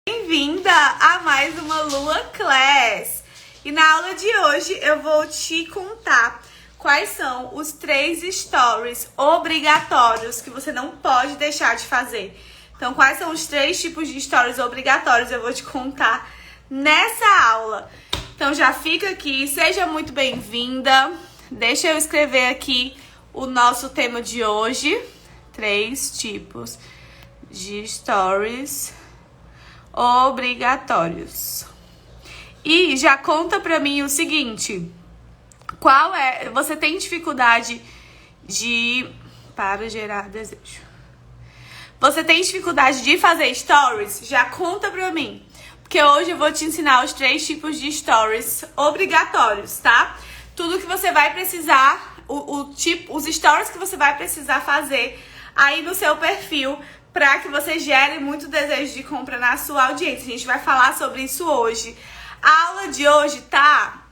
Bem-vinda a mais uma Lua Class! E na aula de hoje eu vou te contar quais são os 3 stories obrigatórios que você não pode deixar de fazer. Então, quais são os 3 tipos de stories obrigatórios eu vou te contar nessa aula. Então, já fica aqui, seja muito bem-vinda. Deixa eu escrever aqui o nosso tema de hoje. 3 tipos de stories obrigatórios. E já conta pra mim o seguinte: você tem dificuldade para gerar desejo? Você tem dificuldade de fazer stories? Já conta pra mim, porque hoje eu vou te ensinar os 3 tipos de stories obrigatórios, tá? Tudo que você vai precisar, os stories que você vai precisar fazer aí no seu perfil para que você gere muito desejo de compra na sua audiência. A gente vai falar sobre isso hoje. A aula de hoje tá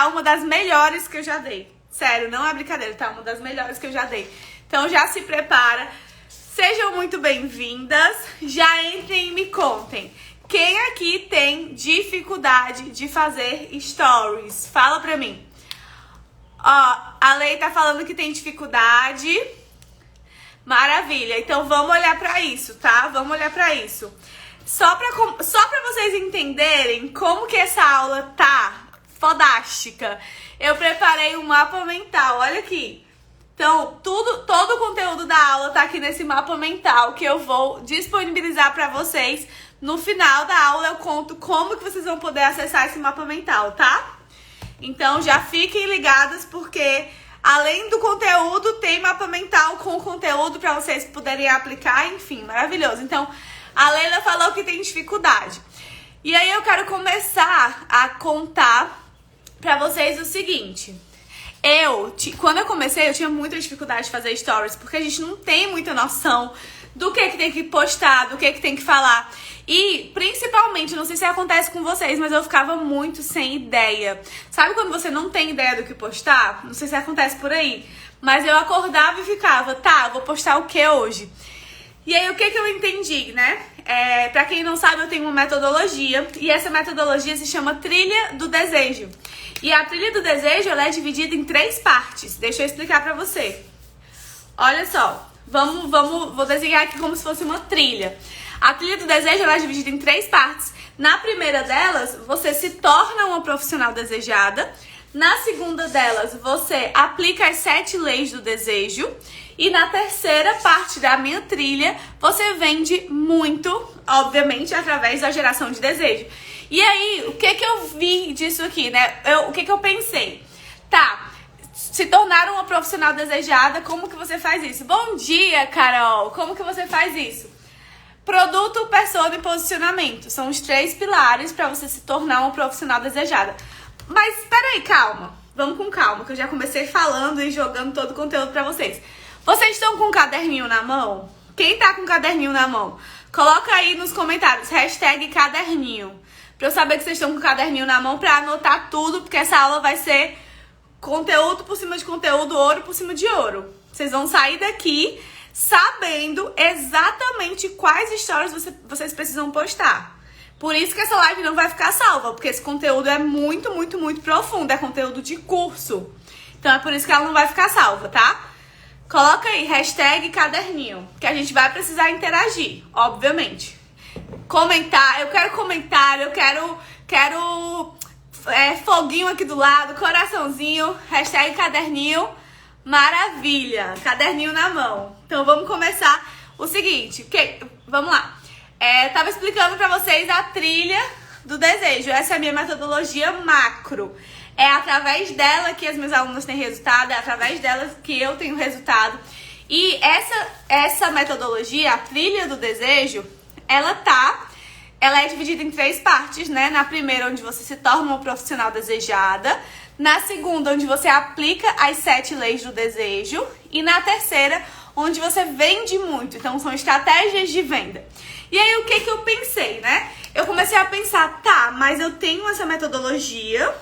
uma das melhores que eu já dei. Sério, não é brincadeira, tá uma das melhores que eu já dei. Então já se prepara. Sejam muito bem-vindas. Já entrem e me contem. Quem aqui tem dificuldade de fazer stories? Fala pra mim. Ó, a Lei tá falando que tem dificuldade. Maravilha, então vamos olhar pra isso, tá? Vamos olhar pra isso. Só pra vocês entenderem como que essa aula tá fodástica, eu preparei um mapa mental, olha aqui. Então, todo o conteúdo da aula tá aqui nesse mapa mental que eu vou disponibilizar pra vocês. No final da aula eu conto como que vocês vão poder acessar esse mapa mental, tá? Então já fiquem ligadas porque além do conteúdo, tem mapa mental com conteúdo para vocês poderem aplicar, enfim, maravilhoso. Então, a Leila falou que tem dificuldade. E aí eu quero começar a contar para vocês o seguinte. Quando eu comecei, eu tinha muita dificuldade de fazer stories, porque a gente não tem muita noção do que tem que postar, do que tem que falar. E, principalmente, não sei se acontece com vocês, mas eu ficava muito sem ideia. Sabe quando você não tem ideia do que postar? Não sei se acontece por aí. Mas eu acordava e ficava, tá, vou postar o que hoje? E aí, o que eu entendi, né? Pra quem não sabe, eu tenho uma metodologia. E essa metodologia se chama Trilha do Desejo. E a Trilha do Desejo, ela é dividida em 3 partes. Deixa eu explicar pra você. Olha só, vou desenhar aqui como se fosse uma trilha. A trilha do desejo ela é dividida em 3 partes. Na primeira delas, você se torna uma profissional desejada. Na segunda delas, você aplica as 7 leis do desejo. E na terceira parte da minha trilha, você vende muito, obviamente, através da geração de desejo. E aí, o que eu vi disso aqui, né? O que eu pensei? Tá, se tornar uma profissional desejada, como que você faz isso? Bom dia, Carol! Como que você faz isso? Produto, persona e posicionamento. São os 3 pilares para você se tornar uma profissional desejada. Mas, peraí, calma. Vamos com calma, que eu já comecei falando e jogando todo o conteúdo para vocês. Vocês estão com um caderninho na mão? Quem tá com um caderninho na mão? Coloca aí nos comentários, #caderninho. Pra eu saber que vocês estão com um caderninho na mão pra anotar tudo, porque essa aula vai ser conteúdo por cima de conteúdo, ouro por cima de ouro. Vocês vão sair daqui sabendo exatamente quais stories vocês precisam postar. Por isso que essa live não vai ficar salva, porque esse conteúdo é muito, muito, muito profundo, é conteúdo de curso. Então é por isso que ela não vai ficar salva, tá? Coloca aí, #caderninho, que a gente vai precisar interagir, obviamente. Comentar, eu quero comentário, eu quero foguinho aqui do lado, coraçãozinho, #caderninho. Maravilha! Caderninho na mão. Então vamos começar o seguinte. Vamos lá. Tava explicando pra vocês a trilha do desejo. Essa é a minha metodologia macro. É através dela que as minhas alunas têm resultado, é através dela que eu tenho resultado. E essa metodologia, a trilha do desejo, ela é dividida em 3 partes, né? Na primeira, onde você se torna uma profissional desejada. Na segunda, onde você aplica as 7 leis do desejo. E na terceira, onde você vende muito. Então, são estratégias de venda. E aí, o que eu pensei, né? Eu comecei a pensar, tá, mas eu tenho essa metodologia.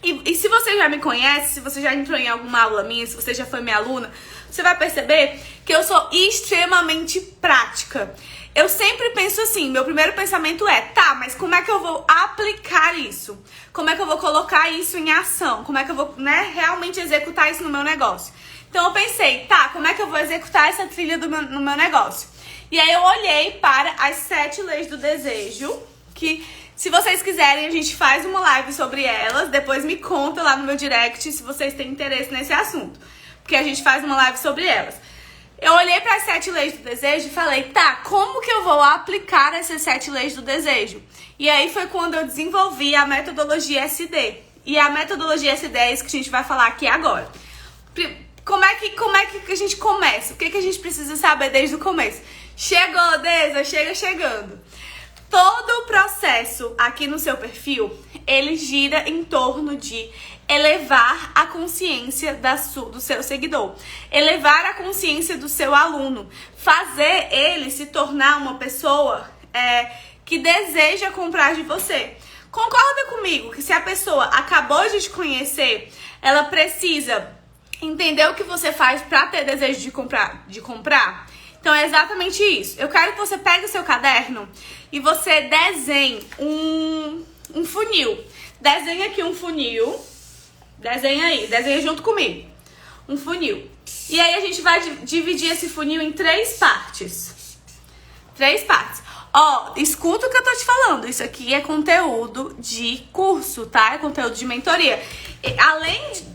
E se você já me conhece, se você já entrou em alguma aula minha, se você já foi minha aluna, você vai perceber que eu sou extremamente prática. Eu sempre penso assim, meu primeiro pensamento é, tá, mas como é que eu vou aplicar isso? Como é que eu vou colocar isso em ação? Como é que eu vou, realmente executar isso no meu negócio? Então eu pensei, tá, como é que eu vou executar essa trilha no meu negócio? E aí eu olhei para as 7 leis do desejo, que se vocês quiserem a gente faz uma live sobre elas, depois me conta lá no meu direct se vocês têm interesse nesse assunto, porque a gente faz uma live sobre elas. Eu olhei para as 7 leis do desejo e falei, tá, como que eu vou aplicar essas 7 leis do desejo? E aí foi quando eu desenvolvi a metodologia SD. E a metodologia SD é isso que a gente vai falar aqui agora. Como é que a gente começa? O que a gente precisa saber desde o começo? Chegou, Deza, chegando. Todo o processo aqui no seu perfil, ele gira em torno de elevar a consciência do seu seguidor, elevar a consciência do seu aluno, fazer ele se tornar uma pessoa que deseja comprar de você. Concorda comigo que se a pessoa acabou de te conhecer, ela precisa entender o que você faz para ter desejo de comprar? Então é exatamente isso. Eu quero que você pegue o seu caderno e você desenhe um funil. Desenha aqui um funil. Desenha junto comigo. Um funil. E aí a gente vai dividir esse funil em 3 partes. 3 partes. Ó, escuta o que eu tô te falando. Isso aqui é conteúdo de curso, tá? É conteúdo de mentoria. E,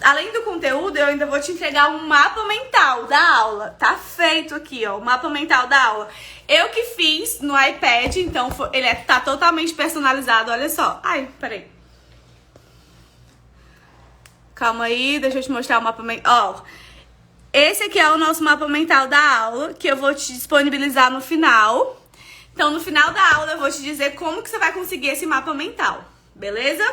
além do conteúdo, eu ainda vou te entregar um mapa mental da aula. Tá feito aqui, ó, o mapa mental da aula. Eu que fiz no iPad, então ele tá totalmente personalizado, olha só. Ai, peraí. Calma aí, deixa eu te mostrar o mapa mental. Ó, esse aqui é o nosso mapa mental da aula, que eu vou te disponibilizar no final. Então, no final da aula, eu vou te dizer como que você vai conseguir esse mapa mental, beleza?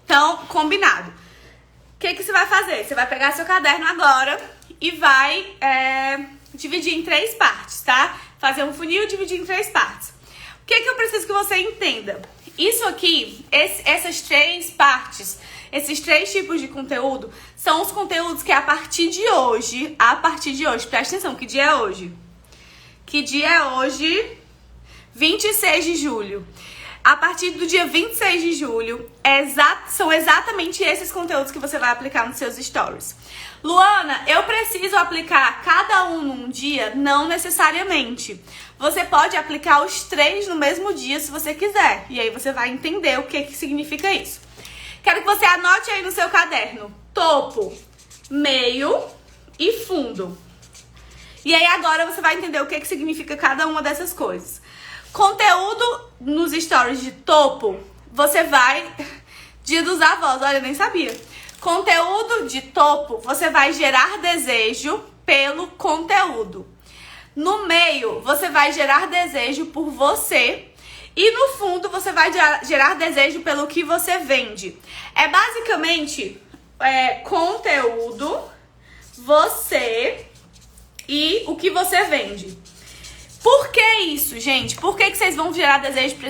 Então, combinado. O que você vai fazer? Você vai pegar seu caderno agora e vai dividir em 3 partes, tá? Fazer um funil e dividir em 3 partes. O que eu preciso que você entenda? Isso aqui, essas 3 partes, esses 3 tipos de conteúdo, são os conteúdos que a partir de hoje, presta atenção, que dia é hoje? Que dia é hoje? 26 de julho. A partir do dia 26 de julho, são exatamente esses conteúdos que você vai aplicar nos seus stories. Luana, eu preciso aplicar cada um num dia? Não necessariamente. Você pode aplicar os 3 no mesmo dia se você quiser. E aí você vai entender o que significa isso. Quero que você anote aí no seu caderno. Topo, meio e fundo. E aí agora você vai entender o que significa cada uma dessas coisas. Conteúdo nos stories de topo, você vai... Dia dos avós, olha, eu nem sabia. Conteúdo de topo, você vai gerar desejo pelo conteúdo. No meio, você vai gerar desejo por você. E no fundo, você vai gerar desejo pelo que você vende. É basicamente conteúdo, você e o que você vende. Por que isso, gente? Por que vocês vão gerar desejo para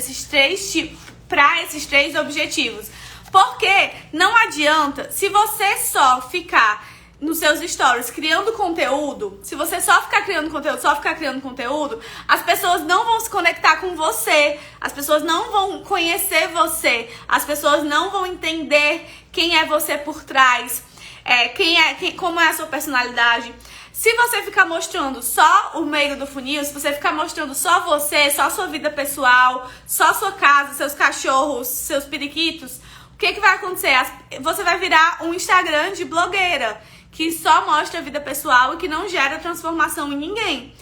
esses 3 objetivos? Porque não adianta, se você só ficar nos seus stories criando conteúdo, se você só ficar criando conteúdo, as pessoas não vão se conectar com você, as pessoas não vão conhecer você, as pessoas não vão entender quem é você por trás, como é a sua personalidade. Se você ficar mostrando só o meio do funil, se você ficar mostrando só você, só sua vida pessoal, só sua casa, seus cachorros, seus periquitos, o que vai acontecer? Você vai virar um Instagram de blogueira, que só mostra a vida pessoal e que não gera transformação em ninguém.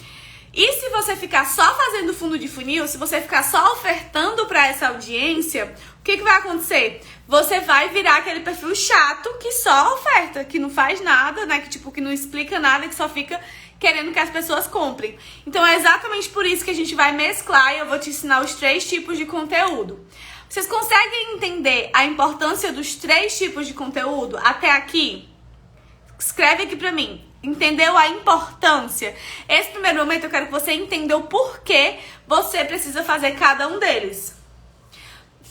E se você ficar só fazendo fundo de funil, se você ficar só ofertando para essa audiência, o que vai acontecer? Você vai virar aquele perfil chato que só oferta, que não faz nada, né? Que não explica nada, que só fica querendo que as pessoas comprem. Então é exatamente por isso que a gente vai mesclar e eu vou te ensinar os 3 tipos de conteúdo. Vocês conseguem entender a importância dos 3 tipos de conteúdo até aqui? Escreve aqui pra mim. Entendeu a importância? Esse primeiro momento eu quero que você entenda o porquê você precisa fazer cada um deles.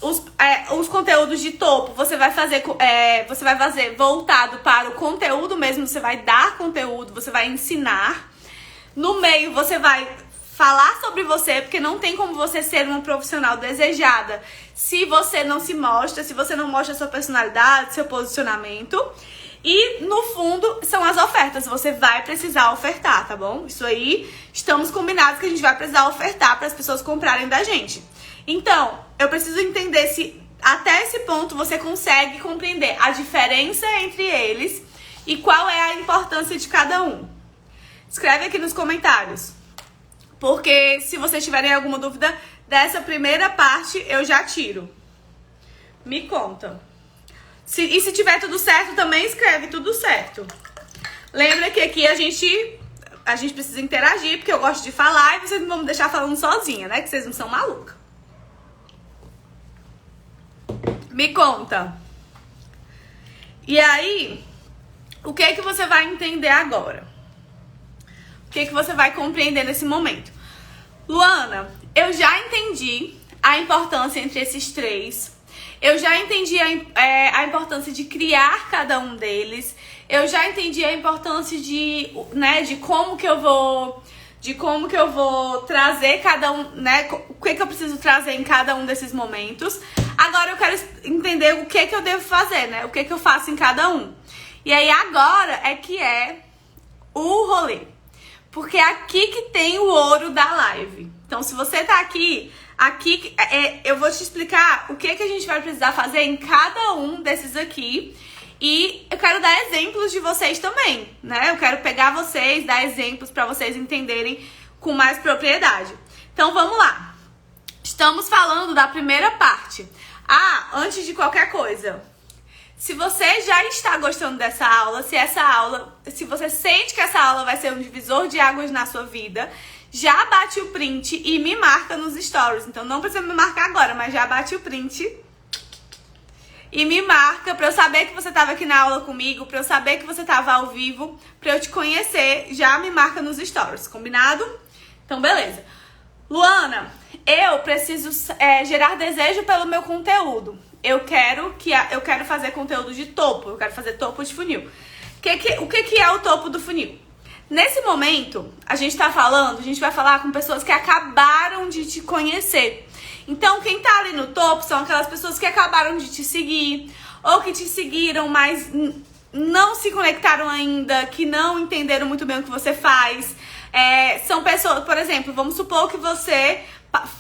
os conteúdos de topo, você vai fazer voltado para o conteúdo mesmo, você vai dar conteúdo, você vai ensinar. No meio, você vai falar sobre você, porque não tem como você ser uma profissional desejada se você não se mostra, se você não mostra sua personalidade, seu posicionamento. E no fundo são as ofertas, você vai precisar ofertar, tá bom? Isso aí, estamos combinados que a gente vai precisar ofertar para as pessoas comprarem da gente. Então, eu preciso entender se até esse ponto você consegue compreender a diferença entre eles e qual é a importância de cada um. Escreve aqui nos comentários, porque se vocês tiverem alguma dúvida dessa primeira parte, eu já tiro. Me conta. E se tiver tudo certo, também escreve tudo certo. Lembra que aqui a gente precisa interagir, porque eu gosto de falar e vocês não vão me deixar falando sozinha, né? Que vocês não são malucas. Me conta. E aí, o que é que você vai entender agora? O que é que você vai compreender nesse momento? Luana, eu já entendi a importância entre esses três. Eu já entendi a importância de criar cada um deles. Eu já entendi a importância de como que eu vou trazer cada um, né? O que eu preciso trazer em cada um desses momentos. Agora eu quero entender o que eu devo fazer, né? O que eu faço em cada um. E aí agora é que é o rolê. Porque é aqui que tem o ouro da live. Então, se você tá aqui eu vou te explicar o que a gente vai precisar fazer em cada um desses aqui. E eu quero dar exemplos de vocês também, né? Eu quero pegar vocês, dar exemplos pra vocês entenderem com mais propriedade. Então, vamos lá. Estamos falando da primeira parte. Antes de qualquer coisa, se você já está gostando dessa aula, se você sente que essa aula vai ser um divisor de águas na sua vida, já bate o print e me marca nos stories. Então não precisa me marcar agora, mas já bate o print e me marca pra eu saber que você estava aqui na aula comigo, pra eu saber que você estava ao vivo, pra eu te conhecer. Já me marca nos stories, combinado? Então beleza. Luana, eu preciso gerar desejo pelo meu conteúdo. Eu quero fazer conteúdo de topo, eu quero fazer topo de funil. O que é o topo do funil? Nesse momento, a gente vai falar com pessoas que acabaram de te conhecer. Então, quem tá ali no topo são aquelas pessoas que acabaram de te seguir, ou que te seguiram, mas não se conectaram ainda, que não entenderam muito bem o que você faz. São pessoas, por exemplo, vamos supor que você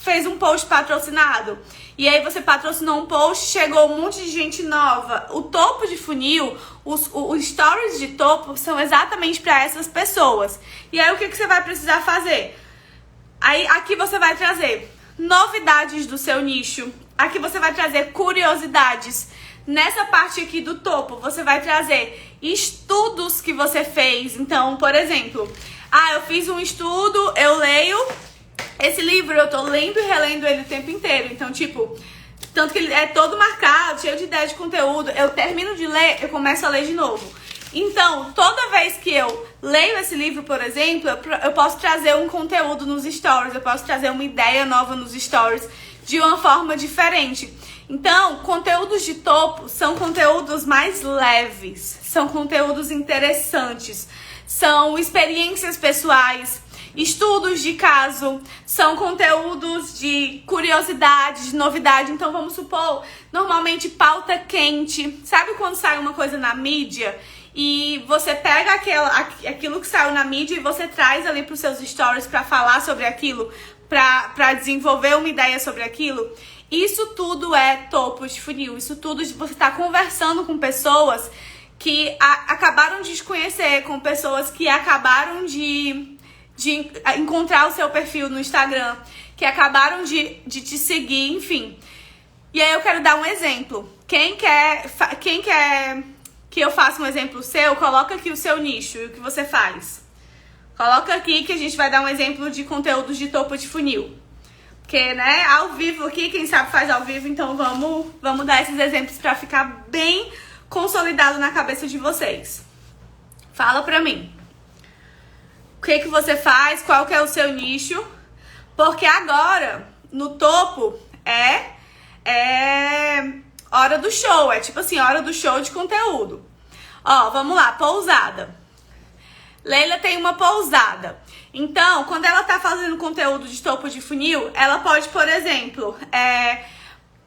fez um post patrocinado. E aí você patrocinou um post, chegou um monte de gente nova. O topo de funil, os stories de topo são exatamente para essas pessoas. E aí o que você vai precisar fazer? Aí aqui você vai trazer novidades do seu nicho. Aqui você vai trazer curiosidades. Nessa parte aqui do topo, você vai trazer estudos que você fez. Então, por exemplo, eu fiz um estudo, eu leio esse livro, eu tô lendo e relendo ele o tempo inteiro. Então, tanto que ele é todo marcado, cheio de ideia de conteúdo. Eu termino de ler, eu começo a ler de novo. Então, toda vez que eu leio esse livro, por exemplo, eu posso trazer um conteúdo nos stories, eu posso trazer uma ideia nova nos stories de uma forma diferente. Então, conteúdos de topo são conteúdos mais leves, são conteúdos interessantes, são experiências pessoais, estudos de caso, são conteúdos de curiosidade, de novidade. Então, vamos supor, normalmente pauta quente. Sabe quando sai uma coisa na mídia e você pega aquilo que saiu na mídia e você traz ali para os seus stories para falar sobre aquilo, para desenvolver uma ideia sobre aquilo? Isso tudo é topo de funil. Isso tudo você está conversando com pessoas que acabaram de te conhecer, com pessoas que acabaram de encontrar o seu perfil no Instagram, que acabaram de te seguir, enfim. E aí eu quero dar um exemplo. Quem quer que eu faça um exemplo seu, coloca aqui o seu nicho e o que você faz. Coloca aqui que a gente vai dar um exemplo de conteúdos de topo de funil. Porque, né, ao vivo aqui, quem sabe faz ao vivo, então vamos dar esses exemplos pra ficar bem consolidado na cabeça de vocês. Fala pra mim. O que você faz? Qual que é o seu nicho? Porque agora, no topo, hora do show, é tipo assim, hora do show de conteúdo. Ó, vamos lá, pousada. Leila tem uma pousada. Então, quando ela tá fazendo conteúdo de topo de funil, ela pode, por exemplo,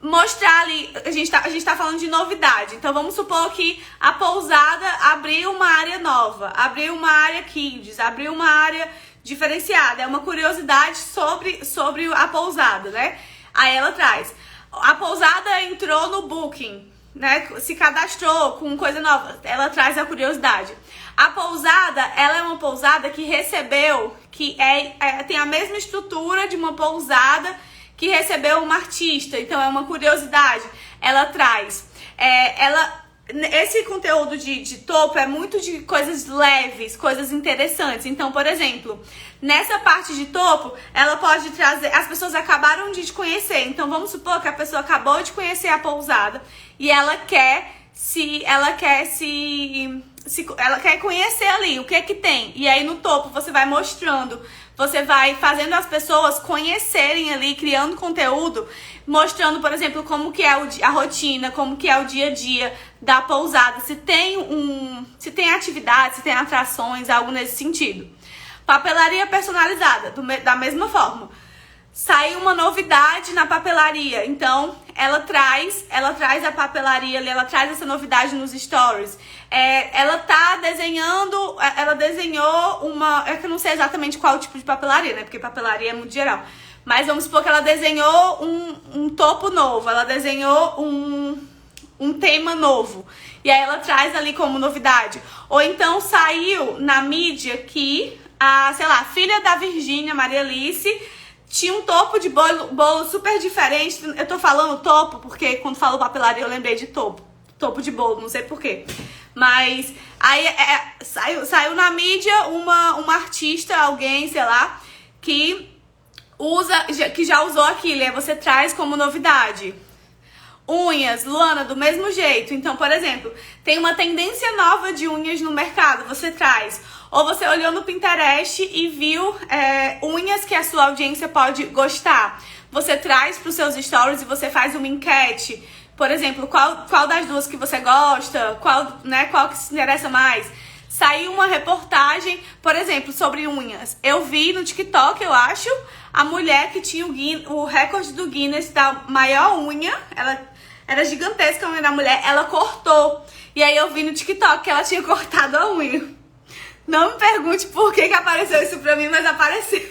mostrar ali, a gente tá falando de novidade. Então, vamos supor que a pousada abriu uma área nova, abriu uma área kids, abriu uma área diferenciada. É uma curiosidade sobre a pousada, né? Aí ela traz, a pousada entrou no Booking, né? Se cadastrou com coisa nova. Ela traz a curiosidade. A pousada, ela é uma pousada que recebeu, que tem a mesma estrutura de uma pousada que recebeu uma artista. Então, é uma curiosidade. Ela traz. Esse conteúdo de topo é muito de coisas leves, coisas interessantes. Então, por exemplo, nessa parte de topo, ela pode trazer... As pessoas acabaram de te conhecer. Então, vamos supor que a pessoa acabou de conhecer a pousada e ela quer conhecer ali o que é que tem. E aí no topo você vai mostrando, você vai fazendo as pessoas conhecerem ali, criando conteúdo, mostrando, por exemplo, como que é a rotina, como que é o dia a dia da pousada, se tem atividade, se tem atrações, algo nesse sentido. Papelaria personalizada, da mesma forma. Saiu uma novidade na papelaria, então ela traz a papelaria ali, ela traz essa novidade nos stories. Ela desenhou uma... É que eu não sei exatamente qual tipo de papelaria, né? Porque papelaria é muito geral. Mas vamos supor que ela desenhou um topo novo, ela desenhou um tema novo. E aí ela traz ali como novidade. Ou então saiu na mídia que a filha da Virgínia, Maria Alice, tinha um topo de bolo super diferente. Eu tô falando topo porque quando falo papelaria eu lembrei de topo. Topo de bolo, não sei porquê. Mas aí saiu na mídia uma artista, alguém, sei lá, que já usou aquilo. E aí você traz como novidade. Unhas, Luana, do mesmo jeito. Então, por exemplo, tem uma tendência nova de unhas no mercado, você traz. Ou você olhou no Pinterest e viu unhas que a sua audiência pode gostar. Você traz para os seus stories e você faz uma enquete. Por exemplo, qual das duas que você gosta, qual que se interessa mais. Saiu uma reportagem, por exemplo, sobre unhas. Eu vi no TikTok, eu acho, a mulher que tinha o recorde do Guinness da maior unha. Ela era gigantesca a unha da mulher, ela cortou. E aí eu vi no TikTok que ela tinha cortado a unha. Não me pergunte por que apareceu isso pra mim, mas apareceu.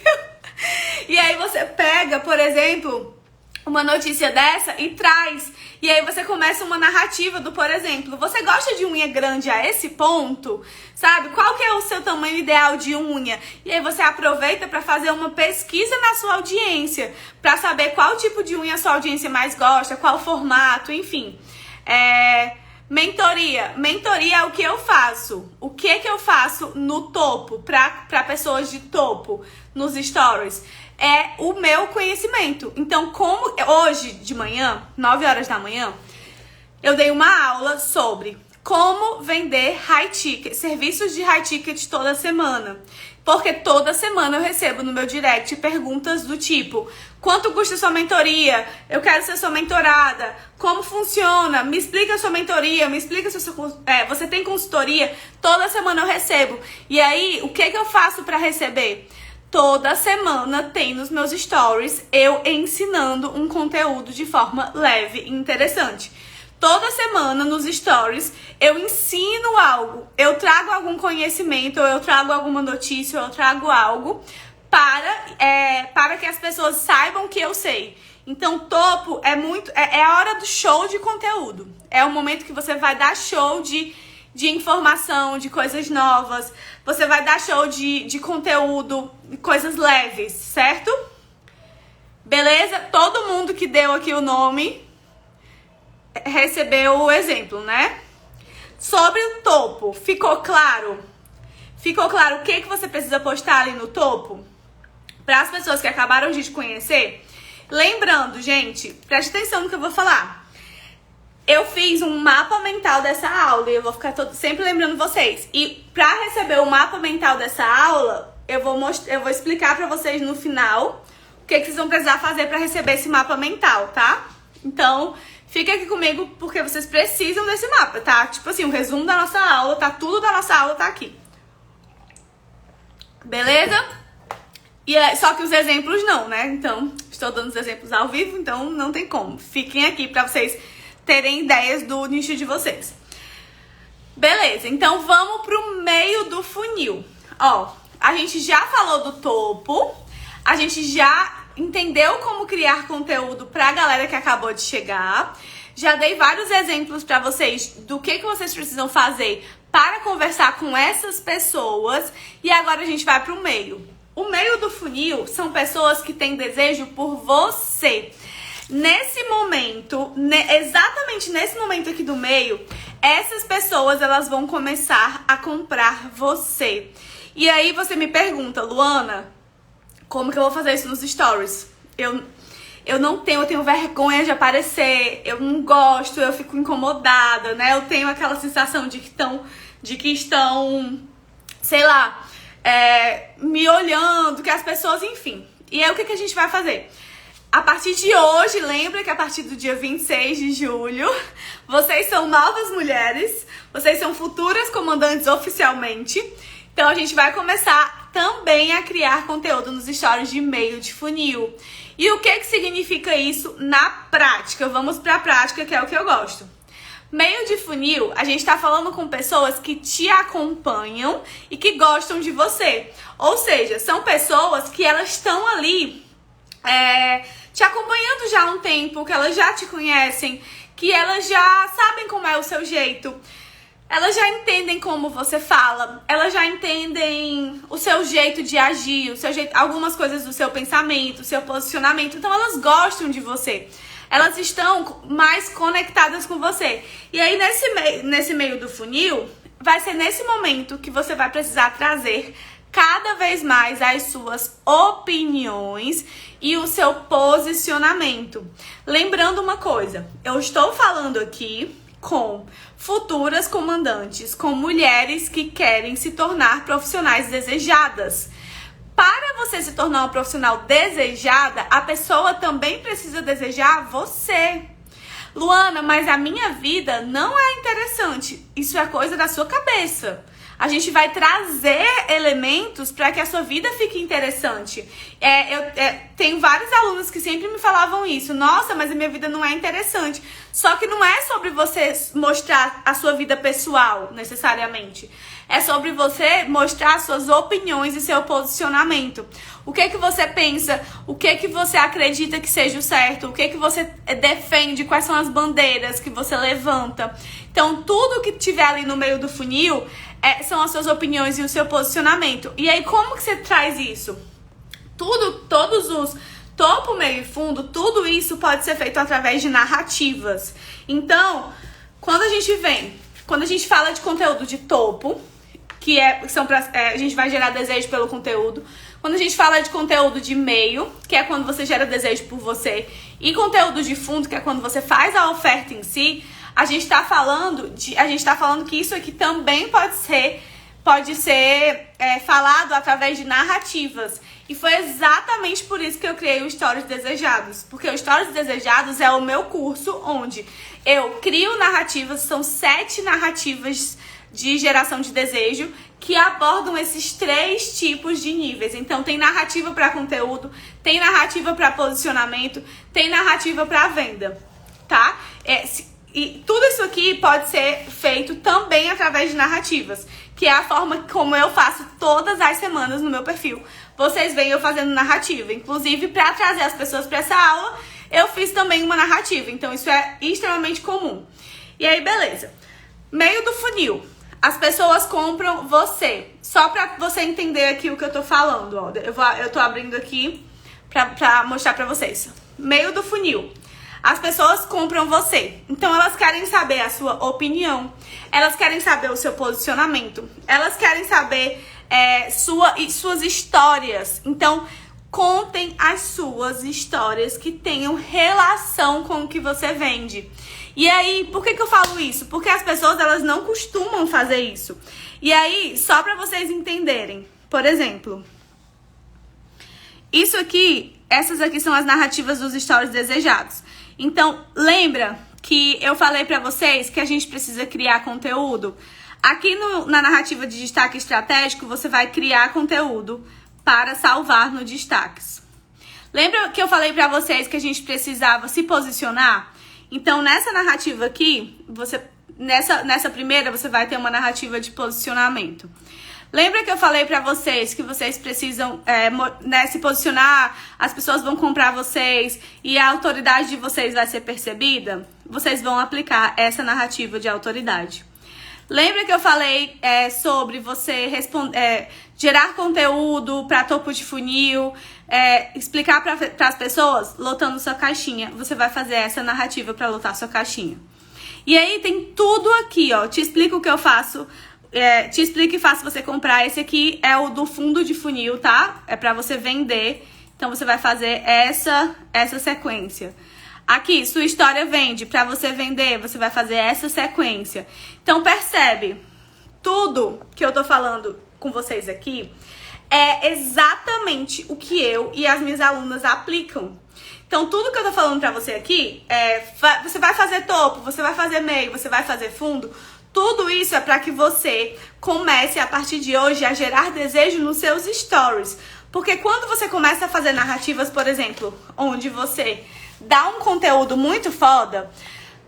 E aí você pega, por exemplo, uma notícia dessa e traz. E aí você começa uma narrativa do, por exemplo, você gosta de unha grande a esse ponto? Sabe? Qual que é o seu tamanho ideal de unha? E aí você aproveita para fazer uma pesquisa na sua audiência, para saber qual tipo de unha a sua audiência mais gosta, qual formato, enfim. Mentoria é o que eu faço. O que eu faço no topo, para pessoas de topo, nos stories? É o meu conhecimento. Então, como hoje de manhã, 9 horas da manhã, eu dei uma aula sobre como vender high ticket, serviços de high ticket toda semana. Porque toda semana eu recebo no meu direct perguntas do tipo: quanto custa sua mentoria? Eu quero ser sua mentorada. Como funciona? Me explica a sua mentoria. Me explica se você tem consultoria. Toda semana eu recebo. E aí, o que eu faço para receber? Toda semana tem nos meus stories eu ensinando um conteúdo de forma leve e interessante. Toda semana nos stories eu ensino algo, eu trago algum conhecimento, ou eu trago alguma notícia, ou eu trago algo para que as pessoas saibam que eu sei. Então, topo é a hora do show de conteúdo. É o momento que você vai dar show de informação, de coisas novas. Você vai dar show de conteúdo, de coisas leves, certo? Beleza? Todo mundo que deu aqui o nome recebeu o exemplo, né? Sobre o topo, ficou claro? Ficou claro o que você precisa postar ali no topo? Para as pessoas que acabaram de te conhecer? Lembrando, gente, preste atenção no que eu vou falar. Eu fiz um mapa mental dessa aula e eu vou ficar sempre lembrando vocês. E para receber o mapa mental dessa aula, eu vou explicar para vocês no final o que vocês vão precisar fazer para receber esse mapa mental, tá? Então, Fica aqui comigo porque vocês precisam desse mapa, tá? Tipo assim, o resumo da nossa aula, tá? Tudo da nossa aula tá aqui. Beleza? Só que os exemplos não, né? Então, estou dando os exemplos ao vivo, então não tem como. Fiquem aqui pra vocês terem ideias do nicho de vocês. Beleza, então vamos pro meio do funil. Ó, a gente já falou do topo, a gente já entendeu como criar conteúdo pra galera que acabou de chegar. Já dei vários exemplos pra vocês do que vocês precisam fazer para conversar com essas pessoas. E agora a gente vai pro meio. O meio do funil são pessoas que têm desejo por você. Nesse momento, exatamente nesse momento aqui do meio, essas pessoas elas vão começar a comprar você. E aí você me pergunta, Luana, como que eu vou fazer isso nos stories? Eu não tenho, eu tenho vergonha de aparecer, eu não gosto, eu fico incomodada, né? Eu tenho aquela sensação de que estão, sei lá, me olhando, que as pessoas, enfim. E aí o que a gente vai fazer? A partir de hoje, lembra que a partir do dia 26 de julho, vocês são novas mulheres, vocês são futuras comandantes oficialmente. Então a gente vai começar também a criar conteúdo nos stories de meio de funil. E o que significa isso na prática? Vamos pra prática, que é o que eu gosto. Meio de funil, a gente tá falando com pessoas que te acompanham e que gostam de você. Ou seja, são pessoas que elas estão ali te acompanhando já há um tempo, que elas já te conhecem, que elas já sabem como é o seu jeito. Elas já entendem como você fala, elas já entendem o seu jeito de agir, algumas coisas do seu pensamento, o seu posicionamento. Então elas gostam de você. Elas estão mais conectadas com você. E aí nesse meio do funil, vai ser nesse momento que você vai precisar trazer cada vez mais as suas opiniões e o seu posicionamento. Lembrando uma coisa, eu estou falando aqui com futuras comandantes, com mulheres que querem se tornar profissionais desejadas. Para você se tornar uma profissional desejada, a pessoa também precisa desejar você. Luana, mas a minha vida não é interessante. Isso é coisa da sua cabeça. A gente vai trazer elementos para que a sua vida fique interessante. Tenho vários alunos que sempre me falavam isso. Nossa, mas a minha vida não é interessante. Só que não é sobre você mostrar a sua vida pessoal, necessariamente. É sobre você mostrar suas opiniões e seu posicionamento. O que você pensa, o que você acredita que seja o certo, o que você defende, quais são as bandeiras que você levanta. Então, tudo que tiver ali no meio do funil são as suas opiniões e o seu posicionamento. E aí, como que você traz isso? Todos os topo, meio e fundo, tudo isso pode ser feito através de narrativas. Então, quando a gente fala de conteúdo de topo, a gente vai gerar desejo pelo conteúdo. Quando a gente fala de conteúdo de meio, que é quando você gera desejo por você, e conteúdo de fundo, que é quando você faz a oferta em si, a gente tá falando que isso aqui também pode ser falado através de narrativas. E foi exatamente por isso que eu criei o Stories Desejados. Porque o Stories Desejados é o meu curso onde eu crio narrativas, são 7 narrativas de geração de desejo que abordam esses 3 tipos de níveis. Então tem narrativa para conteúdo, tem narrativa para posicionamento, tem narrativa para venda, tá? E tudo isso aqui pode ser feito também através de narrativas, que é a forma como eu faço todas as semanas no meu perfil. Vocês veem eu fazendo narrativa. Inclusive, para trazer as pessoas para essa aula, eu fiz também uma narrativa. Então, isso é extremamente comum. E aí, beleza. Meio do funil. As pessoas compram você. Só para você entender aqui o que eu tô falando. Ó. Eu tô abrindo aqui pra mostrar pra vocês. Meio do funil. As pessoas compram você. Então, elas querem saber a sua opinião. Elas querem saber o seu posicionamento. Elas querem saber suas histórias. Então, contem as suas histórias que tenham relação com o que você vende. E aí, por que eu falo isso? Porque as pessoas, elas não costumam fazer isso. E aí, só pra vocês entenderem. Por exemplo, essas aqui são as narrativas dos stories desejados. Então, lembra que eu falei pra vocês que a gente precisa criar conteúdo? Aqui na narrativa de destaque estratégico, você vai criar conteúdo para salvar no destaques. Lembra que eu falei pra vocês que a gente precisava se posicionar? Então, nessa narrativa aqui, nessa primeira, você vai ter uma narrativa de posicionamento. Lembra que eu falei pra vocês que vocês precisam se posicionar, as pessoas vão comprar vocês e a autoridade de vocês vai ser percebida? Vocês vão aplicar essa narrativa de autoridade. Lembra que eu falei sobre você gerar conteúdo para topo de funil, explicar para as pessoas lotando sua caixinha? Você vai fazer essa narrativa para lotar sua caixinha. E aí tem tudo aqui, ó. Te explico o que eu faço. Te explico e faço você comprar. Esse aqui é o do fundo de funil, tá? É para você vender. Então você vai fazer essa sequência. Aqui, sua história vende. Para você vender, você vai fazer essa sequência. Então percebe, tudo que eu tô falando com vocês aqui é exatamente o que eu e as minhas alunas aplicam. Então tudo que eu tô falando pra você aqui você vai fazer topo, você vai fazer meio, você vai fazer fundo. Tudo isso é para que você comece, a partir de hoje, a gerar desejo nos seus stories. Porque quando você começa a fazer narrativas, por exemplo, onde você dá um conteúdo muito foda,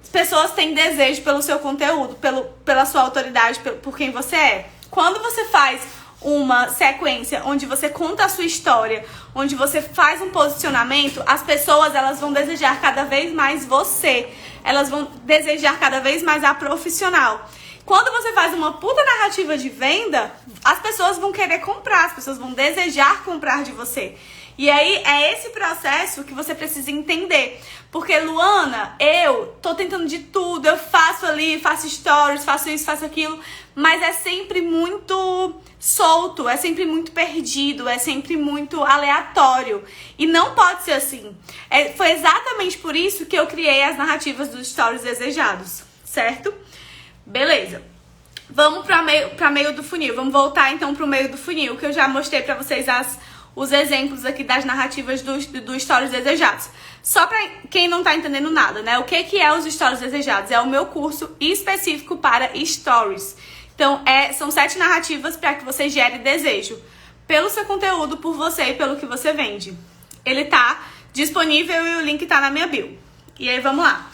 as pessoas têm desejo pelo seu conteúdo, pela sua autoridade, por quem você é. Quando você faz uma sequência onde você conta a sua história, onde você faz um posicionamento, as pessoas elas vão desejar cada vez mais você. Elas vão desejar cada vez mais a profissional. Quando você faz uma puta narrativa de venda, as pessoas vão querer comprar, as pessoas vão desejar comprar de você. E aí é esse processo que você precisa entender. Porque, Luana, eu tô tentando de tudo, eu faço ali, faço stories, faço isso, faço aquilo, mas é sempre muito solto, é sempre muito perdido, é sempre muito aleatório. E não pode ser assim. Foi exatamente por isso que eu criei as narrativas dos stories desejados, certo? Beleza. Vamos para meio do funil. Vamos voltar então pro meio do funil, que eu já mostrei pra vocês os exemplos aqui das narrativas dos stories desejados. Só pra quem não tá entendendo nada, né? O que é os stories desejados? É o meu curso específico para stories. Então, são 7 narrativas para que você gere desejo pelo seu conteúdo, por você e pelo que você vende. Ele tá disponível e o link tá na minha bio. E aí, vamos lá.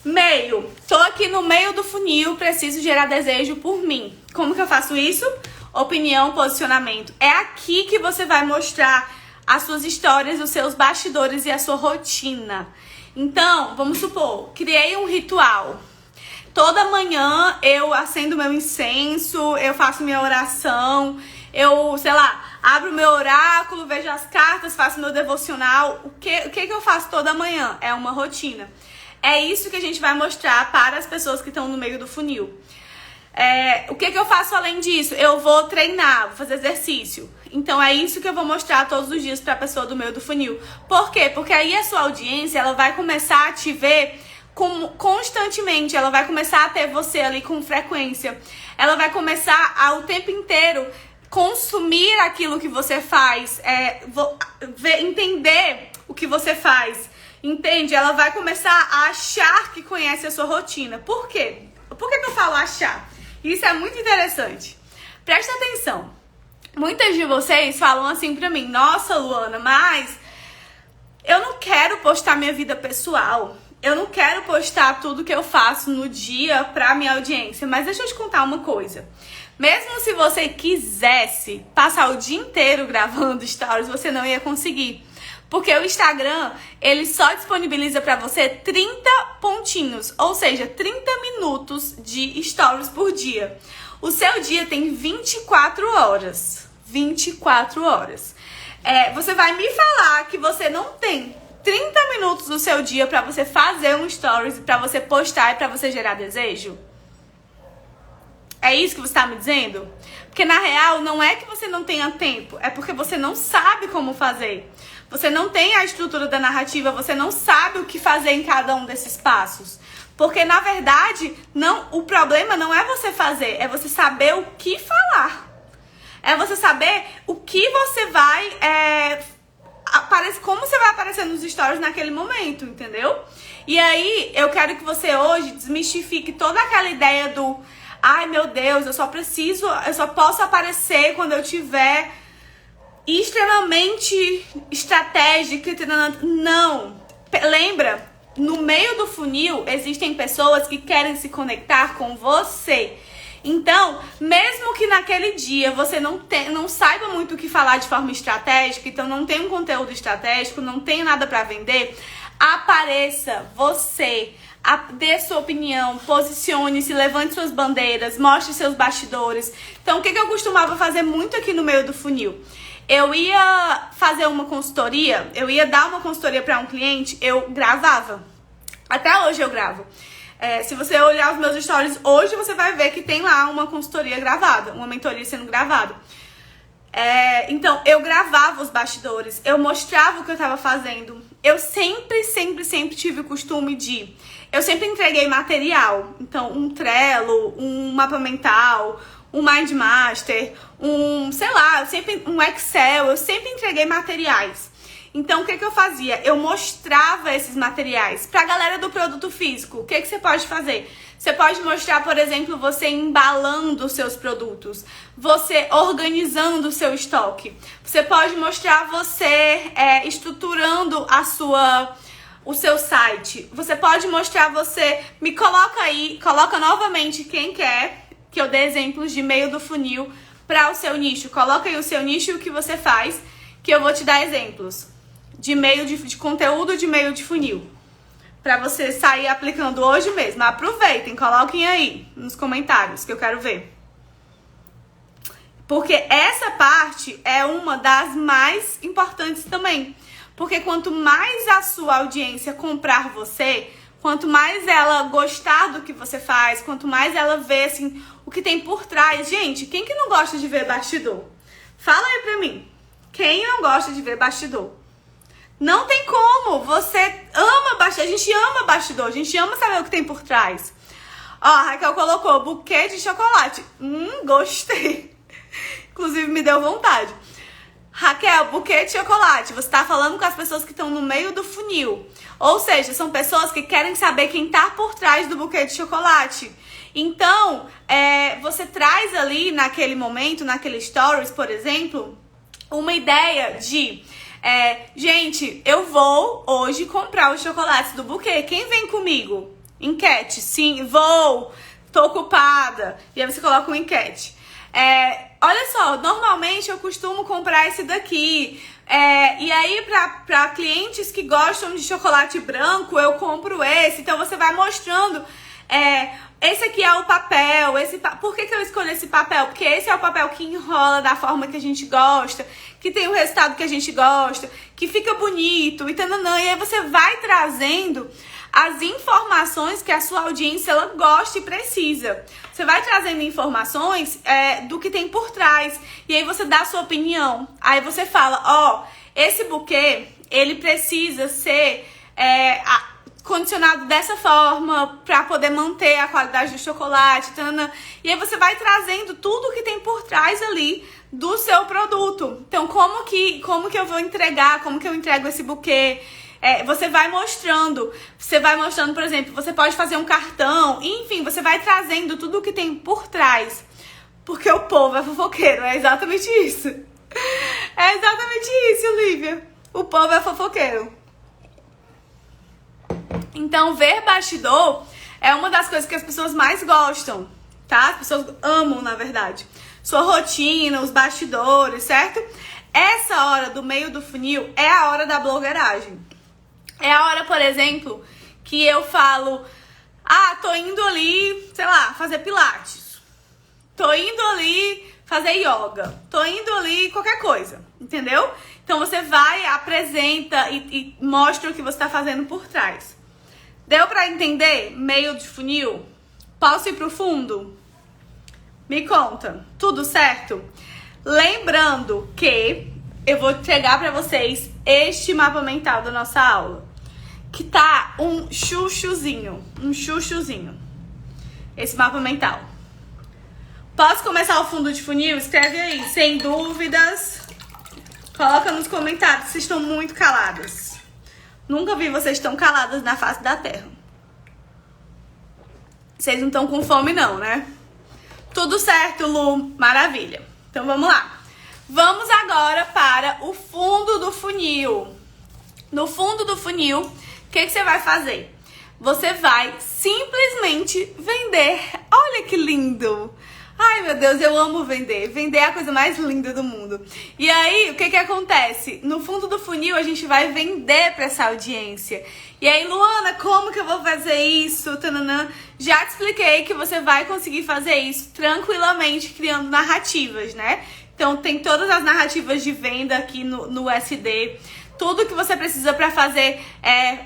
Meio. Tô aqui no meio do funil, preciso gerar desejo por mim. Como que eu faço isso? Opinião, posicionamento. É aqui que você vai mostrar as suas histórias, os seus bastidores e a sua rotina. Então, vamos supor, criei um ritual. Toda manhã eu acendo meu incenso, eu faço minha oração, eu, sei lá, abro meu oráculo, vejo as cartas, faço meu devocional. O que eu faço toda manhã? É uma rotina. É isso que a gente vai mostrar para as pessoas que estão no meio do funil. O que eu faço além disso? Eu vou treinar, vou fazer exercício. Então é isso que eu vou mostrar todos os dias para a pessoa do meio do funil. Por quê? Porque aí a sua audiência ela vai começar a te ver constantemente, ela vai começar a ter você ali com frequência. Ela vai começar o tempo inteiro consumir aquilo que você faz, entender o que você faz. Entende? Ela vai começar a achar que conhece a sua rotina. Por quê? Por que eu falo achar? Isso é muito interessante. Presta atenção. Muitas de vocês falam assim pra mim: nossa, Luana, mas eu não quero postar minha vida pessoal. Eu não quero postar tudo que eu faço no dia pra minha audiência. Mas deixa eu te contar uma coisa. Mesmo se você quisesse passar o dia inteiro gravando stories, você não ia conseguir. Porque o Instagram, ele só disponibiliza pra você 30 pontinhos, ou seja, 30 minutos de stories por dia. O seu dia tem 24 horas. 24 horas. Você vai me falar que você não tem 30 minutos do seu dia pra você fazer um stories, pra você postar e pra você gerar desejo? É isso que você tá me dizendo? Porque na real, não é que você não tenha tempo, é porque você não sabe como fazer. Você não tem a estrutura da narrativa, você não sabe o que fazer em cada um desses passos. Porque, na verdade, o problema não é você fazer, é você saber o que falar. É você saber o que você vai... como você vai aparecer nos stories naquele momento, entendeu? E aí, eu quero que você hoje desmistifique toda aquela ideia do ai meu Deus, eu só posso aparecer quando eu tiver extremamente estratégica. Não. Lembra, no meio do funil existem pessoas que querem se conectar com você. Então, mesmo que naquele dia você não saiba muito o que falar de forma estratégica, então não tem um conteúdo estratégico, não tem nada para vender, apareça você, dê sua opinião, posicione-se, levante suas bandeiras, mostre seus bastidores. Então, o que eu costumava fazer muito aqui no meio do funil? Eu ia fazer uma consultoria, eu ia dar uma consultoria para um cliente, eu gravava. Até hoje eu gravo. Se você olhar os meus stories hoje, você vai ver que tem lá uma consultoria gravada, uma mentoria sendo gravada. Então, eu gravava os bastidores, eu mostrava o que eu estava fazendo. Eu sempre tive o costume de... Eu sempre entreguei material. Então, um Trello, um mapa mental, um Mind Master, um Excel. Eu sempre entreguei materiais. Então, o que eu fazia? Eu mostrava esses materiais pra galera do produto físico. O que você pode fazer? Você pode mostrar, por exemplo, você embalando os seus produtos, você organizando o seu estoque. Você pode mostrar você estruturando o seu site. Você pode mostrar você... Me coloca aí, coloca novamente quem quer que eu dê exemplos de meio do funil para o seu nicho. Coloca aí o seu nicho e o que você faz, que eu vou te dar exemplos de meio de conteúdo de meio de funil, para você sair aplicando hoje mesmo. Aproveitem, coloquem aí nos comentários que eu quero ver. Porque essa parte é uma das mais importantes também. Porque quanto mais a sua audiência comprar você, quanto mais ela gostar do que você faz, quanto mais ela vê assim, o que tem por trás. Gente, quem que não gosta de ver bastidor? Fala aí pra mim. Quem não gosta de ver bastidor? Não tem como. Você ama bastidor. A gente ama bastidor. A gente ama saber o que tem por trás. Ó, a Raquel colocou buquê de chocolate. Gostei. Inclusive me deu vontade. Raquel, buquê de chocolate. Você tá falando com as pessoas que estão no meio do funil. Ou seja, são pessoas que querem saber quem tá por trás do buquê de chocolate. Então, você traz ali naquele momento, naquele stories, por exemplo, uma ideia de... gente, eu vou hoje comprar os chocolates do buquê. Quem vem comigo? Enquete. Sim, vou. Tô ocupada. E aí você coloca uma enquete. Olha só, normalmente eu costumo comprar esse daqui. E aí, pra clientes que gostam de chocolate branco, eu compro esse. Então, você vai mostrando... esse aqui é o papel. Por que eu escolhi esse papel? Porque esse é o papel que enrola da forma que a gente gosta, que tem o resultado que a gente gosta, que fica bonito e tananã. E aí você vai trazendo as informações que a sua audiência ela gosta e precisa. Você vai trazendo informações do que tem por trás. E aí você dá a sua opinião. Aí você fala, esse buquê, ele precisa ser condicionado dessa forma para poder manter a qualidade do chocolate. Tanana. E aí você vai trazendo tudo que tem por trás ali do seu produto. Então, como que eu vou entregar? Como que eu entrego esse buquê? Você vai mostrando, por exemplo, você pode fazer um cartão, enfim, você vai trazendo tudo o que tem por trás, porque o povo é fofoqueiro, é exatamente isso. É exatamente isso, Olivia. O povo é fofoqueiro. Então, ver bastidor é uma das coisas que as pessoas mais gostam, tá? As pessoas amam, na verdade. Sua rotina, os bastidores, certo? Essa hora do meio do funil é a hora da blogueiragem. É a hora, por exemplo, que eu falo, tô indo ali, sei lá, fazer pilates. Tô indo ali fazer yoga. Tô indo ali qualquer coisa, entendeu? Então você vai, apresenta e mostra o que você tá fazendo por trás. Deu pra entender? Meio de funil? Posso ir pro fundo? Me conta. Tudo certo? Lembrando que eu vou entregar pra vocês este mapa mental da nossa aula. Que tá um chuchuzinho. Esse mapa mental. Posso começar o fundo de funil? Escreve aí, sem dúvidas. Coloca nos comentários, vocês estão muito caladas. Nunca vi vocês tão caladas na face da terra. Vocês não estão com fome não, né? Tudo certo, Lu. Maravilha. Então vamos lá. Vamos agora para o fundo do funil. No fundo do funil, o que você vai fazer? Você vai simplesmente vender. Olha que lindo! Ai, meu Deus, eu amo vender. Vender é a coisa mais linda do mundo. E aí, o que acontece? No fundo do funil, a gente vai vender para essa audiência. E aí, Luana, como que eu vou fazer isso? Tananã. Já te expliquei que você vai conseguir fazer isso tranquilamente, criando narrativas, né? Então, tem todas as narrativas de venda aqui no SD. Tudo que você precisa para fazer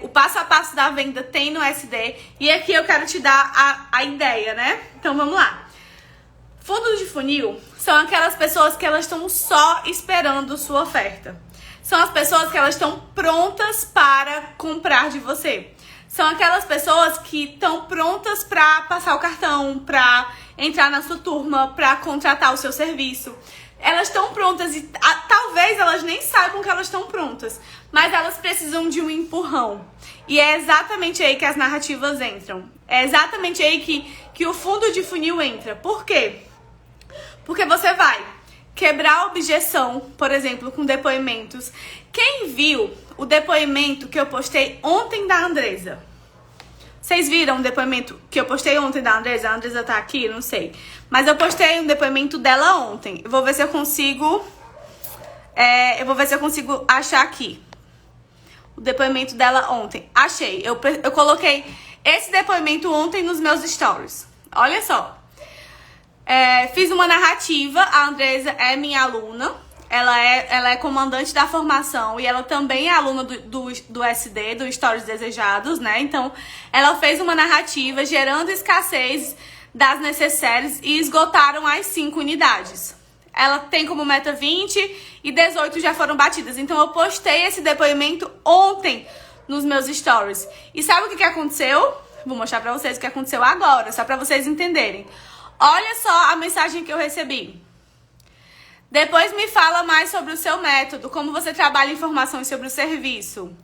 o passo a passo da venda tem no SD. E aqui eu quero te dar a ideia, né? Então, vamos lá. Fundos de funil são aquelas pessoas que elas estão só esperando sua oferta. São as pessoas que elas estão prontas para comprar de você. São aquelas pessoas que estão prontas para passar o cartão, para entrar na sua turma, para contratar o seu serviço. Elas estão prontas e talvez elas nem saibam que elas estão prontas, mas elas precisam de um empurrão. E é exatamente aí que as narrativas entram. É exatamente aí que o fundo de funil entra. Por quê? Porque você vai quebrar a objeção, por exemplo, com depoimentos. Quem viu o depoimento que eu postei ontem da Andresa? Vocês viram o depoimento que eu postei ontem da Andresa? A Andresa tá aqui? Não sei. Mas eu postei um depoimento dela ontem. Eu vou ver se eu consigo... achar aqui. O depoimento dela ontem. Achei. Eu coloquei esse depoimento ontem nos meus stories. Olha só. Fiz uma narrativa, a Andresa é minha aluna, ela é comandante da formação e ela também é aluna do SD, do Stories Desejados, né? Então, ela fez uma narrativa gerando escassez das necessárias e esgotaram as 5 unidades. Ela tem como meta 20 e 18 já foram batidas. Então, eu postei esse depoimento ontem nos meus stories. E sabe o que aconteceu? Vou mostrar pra vocês o que aconteceu agora, só pra vocês entenderem. Olha só a mensagem que eu recebi. Depois me fala mais sobre o seu método, como você trabalha informações sobre o serviço.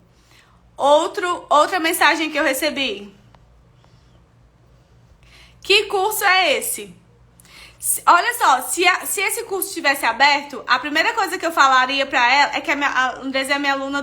Outra mensagem que eu recebi. Que curso é esse? Olha só, se esse curso estivesse aberto, a primeira coisa que eu falaria pra ela é que a Andresa é minha aluna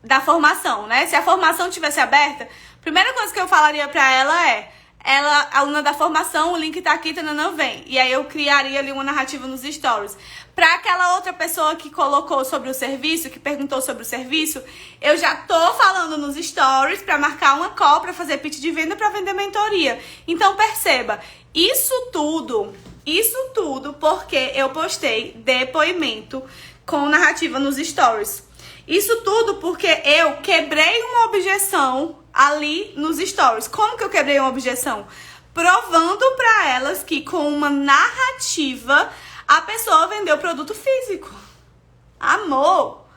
da formação, né? Se a formação estivesse aberta, a primeira coisa que eu falaria pra ela é: ela, aluna da formação, o link tá aqui, não vem. E aí eu criaria ali uma narrativa nos stories. Pra aquela outra pessoa que colocou sobre o serviço, que perguntou sobre o serviço, eu já tô falando nos stories pra marcar uma call, pra fazer pitch de venda, pra vender mentoria. Então perceba, isso tudo porque eu postei depoimento com narrativa nos stories. Isso tudo porque eu quebrei uma objeção ali nos stories. Como que eu quebrei uma objeção? Provando pra elas que com uma narrativa a pessoa vendeu produto físico. Amor!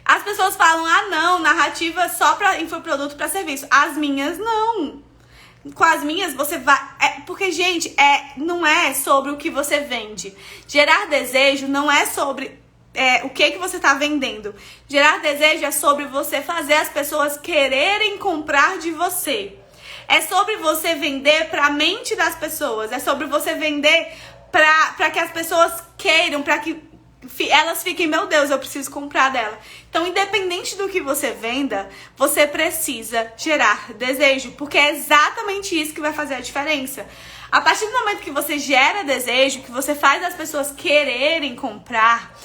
As pessoas falam, não, narrativa só pra infoproduto pra serviço. As minhas não. Com as minhas você vai... porque, gente, não é sobre o que você vende. Gerar desejo não é sobre... o que você está vendendo. Gerar desejo é sobre você fazer as pessoas quererem comprar de você. É sobre você vender para a mente das pessoas. É sobre você vender para que as pessoas queiram, para que elas fiquem, meu Deus, eu preciso comprar dela. Então, independente do que você venda, você precisa gerar desejo, porque é exatamente isso que vai fazer a diferença. A partir do momento que você gera desejo, que você faz as pessoas quererem comprar,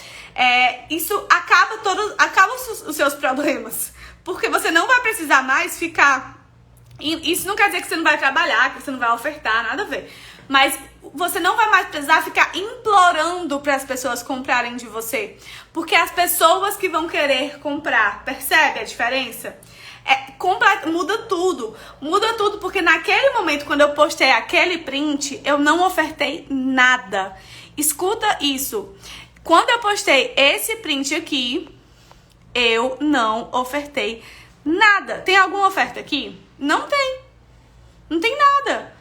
isso acaba os seus problemas. Porque você não vai precisar mais ficar... Isso não quer dizer que você não vai trabalhar, que você não vai ofertar, nada a ver. Mas você não vai mais precisar ficar implorando para as pessoas comprarem de você. Porque as pessoas que vão querer comprar, percebe a diferença? Muda tudo. Muda tudo porque naquele momento, quando eu postei aquele print, eu não ofertei nada. Escuta isso. Quando eu postei esse print aqui, eu não ofertei nada. Tem alguma oferta aqui? Não tem. Não tem nada.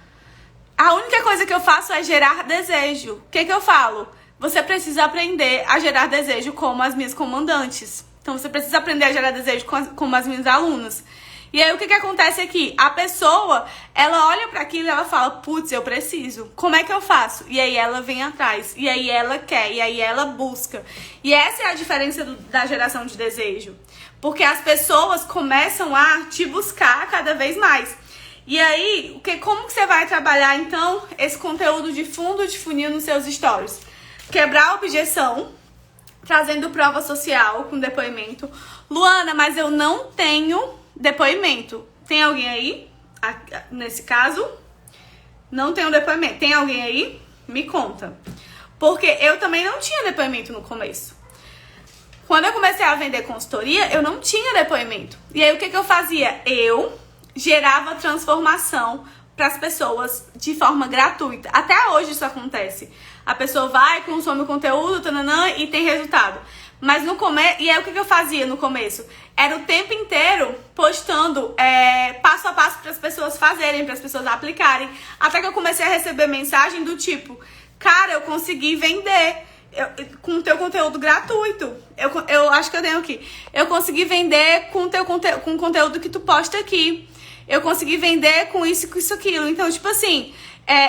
A única coisa que eu faço é gerar desejo. O que eu falo? Você precisa aprender a gerar desejo como as minhas comandantes. Então você precisa aprender a gerar desejo como as minhas alunas. E aí o que acontece aqui? A pessoa, ela olha pra aquilo e ela fala, putz, eu preciso. Como é que eu faço? E aí ela vem atrás. E aí ela quer. E aí ela busca. E essa é a diferença da geração de desejo. Porque as pessoas começam a te buscar cada vez mais. E aí, como que você vai trabalhar, então, esse conteúdo de fundo de funil nos seus stories? Quebrar a objeção, trazendo prova social com depoimento. Luana, mas eu não tenho depoimento. Tem alguém aí? Nesse caso, não tenho depoimento. Tem alguém aí? Me conta. Porque eu também não tinha depoimento no começo. Quando eu comecei a vender consultoria, eu não tinha depoimento. E aí, o que eu fazia? Eu gerava transformação para as pessoas de forma gratuita. Até hoje isso acontece. A pessoa vai, consome o conteúdo, tananã, e tem resultado. Mas no começo, e aí o que eu fazia no começo? Era o tempo inteiro postando passo a passo para as pessoas fazerem, para as pessoas aplicarem. Até que eu comecei a receber mensagem do tipo, cara, eu consegui vender com o teu conteúdo gratuito. Eu acho que eu tenho aqui. Eu consegui vender com o conteúdo que tu posta aqui. Eu consegui vender com isso, aquilo. Então, tipo assim,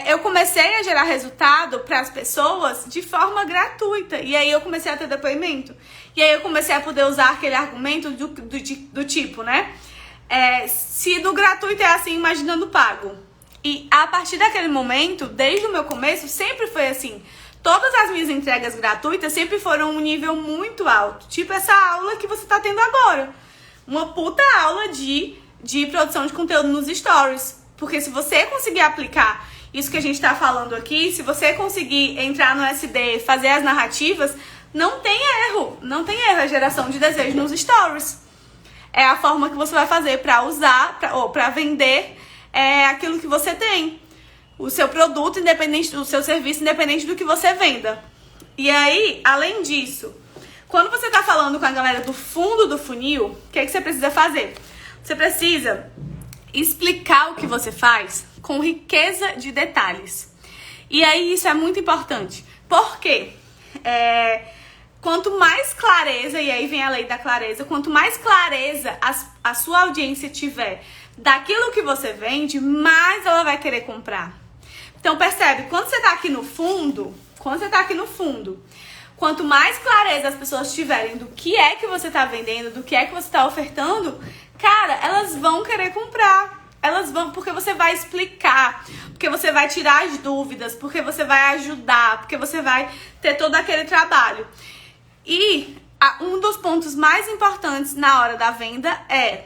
eu comecei a gerar resultado para as pessoas de forma gratuita. E aí eu comecei a ter depoimento. E aí eu comecei a poder usar aquele argumento do tipo, né? Se no gratuito é assim, imagina no pago. E a partir daquele momento, desde o meu começo, sempre foi assim. Todas as minhas entregas gratuitas sempre foram um nível muito alto. Tipo essa aula que você tá tendo agora. Uma puta aula de produção de conteúdo nos stories. Porque se você conseguir aplicar isso que a gente tá falando aqui, se você conseguir entrar no SD, fazer as narrativas, não tem erro. Não tem erro a geração de desejo nos stories. É a forma que você vai fazer pra usar, ou pra vender aquilo que você tem. O seu produto, independente do seu serviço, independente do que você venda. E aí, além disso, quando você tá falando com a galera do fundo do funil, o que você precisa fazer? Você precisa explicar o que você faz com riqueza de detalhes. E aí, isso é muito importante. Por quê? Quanto mais clareza, e aí vem a lei da clareza, quanto mais clareza a sua audiência tiver daquilo que você vende, mais ela vai querer comprar. Então percebe, quando você tá aqui no fundo, quanto mais clareza as pessoas tiverem do que é que você tá vendendo, do que é que você tá ofertando, cara, elas vão querer comprar. Elas vão, porque você vai explicar, porque você vai tirar as dúvidas, porque você vai ajudar, porque você vai ter todo aquele trabalho. E um dos pontos mais importantes na hora da venda é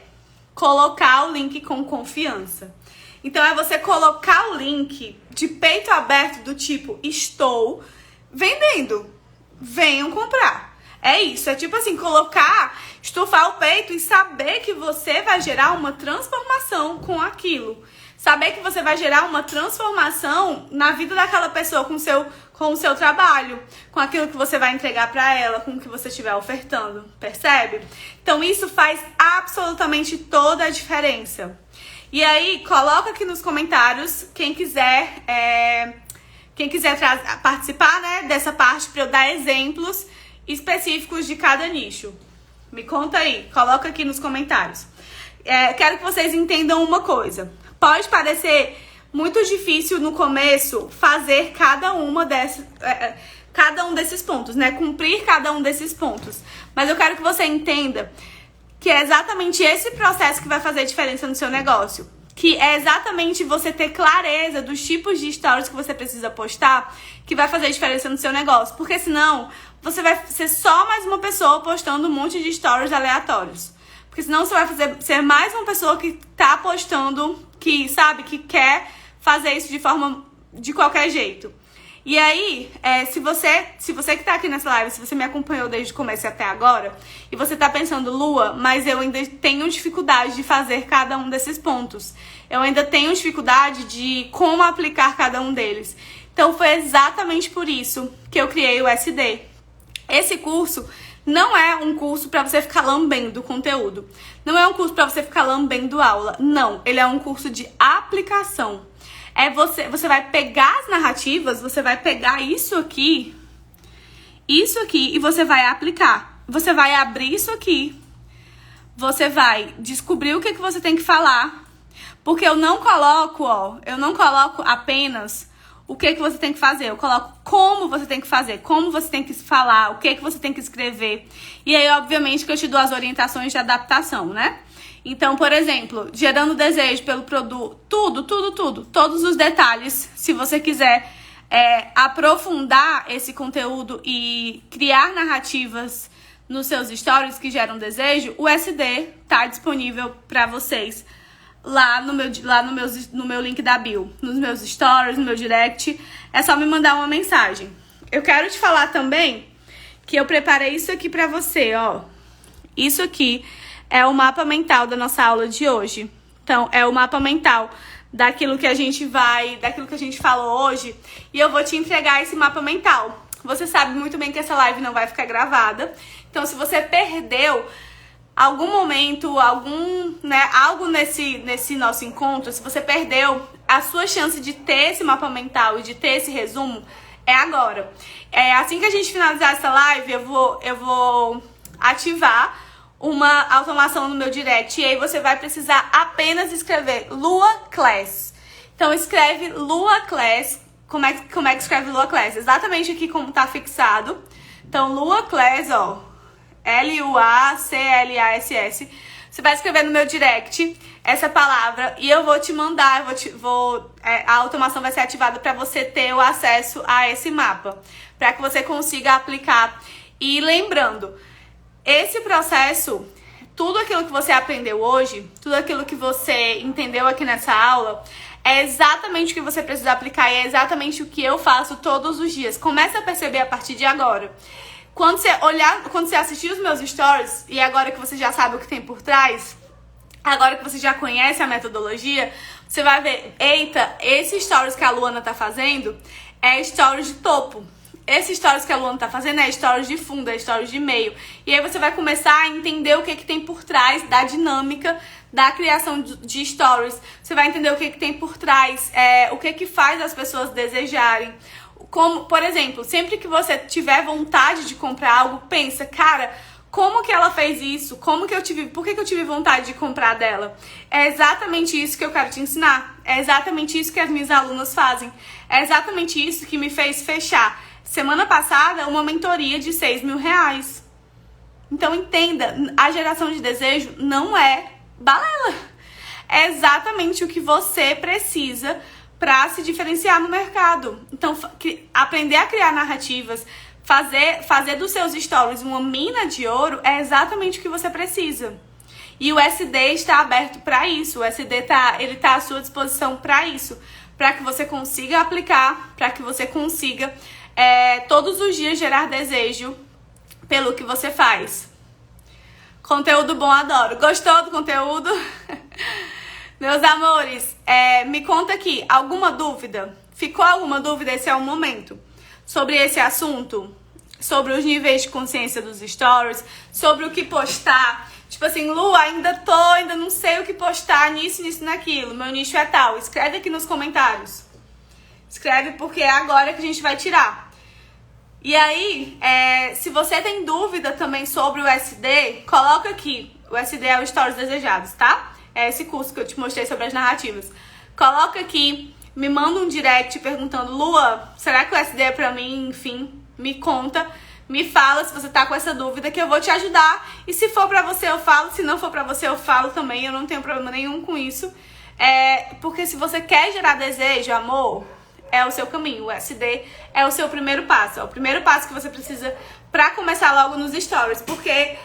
colocar o link com confiança. Então é você colocar o link de peito aberto do tipo, estou vendendo, venham comprar. É isso, é tipo assim, estufar o peito e saber que você vai gerar uma transformação com aquilo. Saber que você vai gerar uma transformação na vida daquela pessoa com o seu trabalho, com aquilo que você vai entregar pra ela, com o que você estiver ofertando, percebe? Então isso faz absolutamente toda a diferença. E aí, coloca aqui nos comentários quem quiser participar, né, dessa parte para eu dar exemplos específicos de cada nicho. Me conta aí, coloca aqui nos comentários. Quero que vocês entendam uma coisa. Pode parecer muito difícil no começo fazer cada um desses pontos, né? Cumprir cada um desses pontos. Mas eu quero que você entenda que é exatamente esse processo que vai fazer diferença no seu negócio. Que é exatamente você ter clareza dos tipos de stories que você precisa postar que vai fazer diferença no seu negócio. Porque senão, você vai ser só mais uma pessoa postando um monte de stories aleatórios. Porque senão você vai ser mais uma pessoa que tá postando, que sabe, que quer fazer isso de qualquer jeito. E aí, se você que tá aqui nessa live, se você me acompanhou desde o começo até agora, e você tá pensando, Lua, mas eu ainda tenho dificuldade de fazer cada um desses pontos. Eu ainda tenho dificuldade de como aplicar cada um deles. Então foi exatamente por isso que eu criei o SD. Esse curso não é um curso pra você ficar lambendo conteúdo. Não é um curso pra você ficar lambendo aula. Não, ele é um curso de aplicação. Você vai pegar as narrativas, você vai pegar isso aqui e você vai aplicar. você vai abrir isso aqui, você vai descobrir o que você tem que falar, porque eu não coloco, eu não coloco apenas o que você tem que fazer, eu coloco como você tem que fazer, como você tem que falar, o que você tem que escrever. E aí, obviamente, que eu te dou as orientações de adaptação, né? Então, por exemplo, gerando desejo pelo produto, todos os detalhes, se você quiser aprofundar esse conteúdo e criar narrativas nos seus stories que geram desejo, o SD tá disponível para vocês lá no meu link da bio, nos meus stories, no meu direct. É só me mandar uma mensagem. Eu quero te falar também que eu preparei isso aqui pra você, ó. Isso aqui é o mapa mental da nossa aula de hoje. Então, é o mapa mental daquilo que a gente falou hoje. E eu vou te entregar esse mapa mental. Você sabe muito bem que essa live não vai ficar gravada. Então, se você perdeu algum momento, algo nesse nosso encontro, se você perdeu, a sua chance de ter esse mapa mental e de ter esse resumo é agora. Assim que a gente finalizar essa live, eu vou ativar uma automação no meu direct e aí você vai precisar apenas escrever Lua Class. Então escreve Lua Class. Como é que escreve Lua Class? Exatamente aqui como tá fixado. Então Lua Class, ó, LUACLASS. Você vai escrever no meu direct essa palavra e eu vou te mandar, a automação vai ser ativada para você ter o acesso a esse mapa, para que você consiga aplicar. E lembrando, esse processo, tudo aquilo que você aprendeu hoje, tudo aquilo que você entendeu aqui nessa aula, é exatamente o que você precisa aplicar e é exatamente o que eu faço todos os dias. Comece a perceber a partir de agora. Quando você assistir os meus stories, e agora que você já sabe o que tem por trás, agora que você já conhece a metodologia, você vai ver, eita, esse stories que a Luana tá fazendo é stories de topo. Esse stories que a Luana tá fazendo é stories de fundo, é stories de meio. E aí você vai começar a entender o que tem por trás da dinâmica da criação de stories. Você vai entender o que tem por trás, o que faz as pessoas desejarem. Como, por exemplo, sempre que você tiver vontade de comprar algo, pensa, cara, como que ela fez isso? Por que eu tive vontade de comprar dela? É exatamente isso que eu quero te ensinar. É exatamente isso que as minhas alunas fazem. É exatamente isso que me fez fechar, semana passada, uma mentoria de R$6.000. Então entenda, a geração de desejo não é balela. É exatamente o que você precisa para se diferenciar no mercado. Então, aprender a criar narrativas, fazer dos seus stories uma mina de ouro é exatamente o que você precisa. E o SD está aberto para isso. O SD tá à sua disposição para isso, para que você consiga aplicar, para que você consiga todos os dias gerar desejo pelo que você faz. Conteúdo bom, adoro. Gostou do conteúdo? Meus amores, me conta aqui, alguma dúvida? Ficou alguma dúvida? Esse é o momento. Sobre esse assunto? Sobre os níveis de consciência dos stories? Sobre o que postar? Tipo assim, Lu, ainda não sei o que postar nisso, naquilo. Meu nicho é tal. Escreve aqui nos comentários. Escreve porque é agora que a gente vai tirar. E aí, se você tem dúvida também sobre o SD, coloca aqui. O SD é o Stories Desejados, tá? É esse curso que eu te mostrei sobre as narrativas. Coloca aqui, me manda um direct perguntando, Lua, será que o SD é pra mim? Enfim, me conta, me fala se você tá com essa dúvida que eu vou te ajudar. E se for pra você eu falo, se não for pra você eu falo também, eu não tenho problema nenhum com isso. Porque se você quer gerar desejo, amor, é o seu caminho. O SD é o seu primeiro passo. É o primeiro passo que você precisa pra começar logo nos stories. Porque